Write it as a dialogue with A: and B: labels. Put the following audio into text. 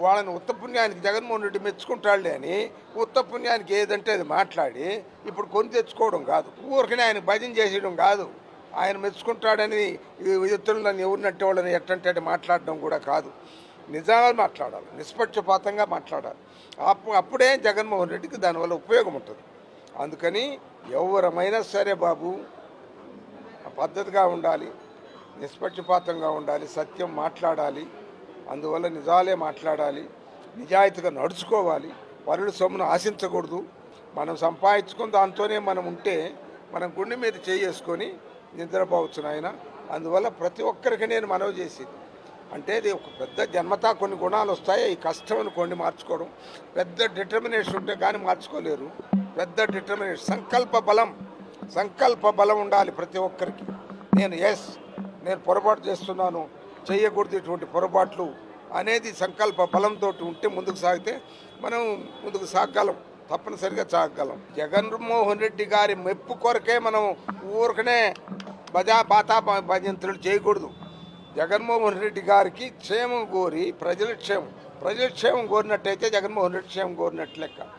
A: వాళ్ళని ఉత్తపుణ్యానికి జగన్మోహన్ రెడ్డి మెచ్చుకుంటాడులే అని ఉత్తపుణ్యానికి ఏదంటే అది మాట్లాడి ఇప్పుడు కొని తెచ్చుకోవడం కాదు, ఊరికనే ఆయన భజన చేసేయడం కాదు, ఆయన మెచ్చుకుంటాడని ఇతరులను ఎవరినట్టే వాళ్ళని ఎట్టంటే మాట్లాడడం కూడా కాదు. నిజాలు మాట్లాడాలి, నిష్పక్షపాతంగా మాట్లాడాలి. అప్పుడే జగన్మోహన్ రెడ్డికి దానివల్ల ఉపయోగం ఉంటుంది. అందుకని ఎవరమైనా సరే బాబు పద్ధతిగా ఉండాలి, నిష్పక్షపాతంగా ఉండాలి, సత్యం మాట్లాడాలి, అందువల్ల నిజాలే మాట్లాడాలి, నిజాయితీగా నడుచుకోవాలి, పరుల సొమ్మును ఆశించకూడదు. మనం సంపాదించుకుని దాంతోనే మనం ఉంటే మనం గుండె మీద చేసుకొని నిద్రపోవచ్చు ఆయన. అందువల్ల ప్రతి ఒక్కరికి నేను మనవి చేసేది అంటే ఇది ఒక పెద్ద జన్మతా కొన్ని గుణాలు వస్తాయి, ఈ కష్టం కొన్ని మార్చుకోవడం, పెద్ద డిటర్మినేషన్ ఉంటే కానీ మార్చుకోలేరు. పెద్ద డిటర్మినేషన్, సంకల్ప బలం ఉండాలి ప్రతి ఒక్కరికి. నేను పొరపాటు చేస్తున్నాను, చేయకూడదు ఇటువంటి పొరపాట్లు అనేది సంకల్ప బలంతో ఉంటే ముందుకు సాగితే మనం ముందుకు సాగగలం, తప్పనిసరిగా సాగగలం. జగన్మోహన్ రెడ్డి గారి మెప్పు కొరకే మనం ఊరికనే బాతా భజంతులు చేయకూడదు. జగన్మోహన్ రెడ్డి గారికి క్షేమం కోరి ప్రజల క్షేమం కోరినట్టయితే జగన్మోహన్ రెడ్డి క్షేమం కోరినట్లు లెక్క.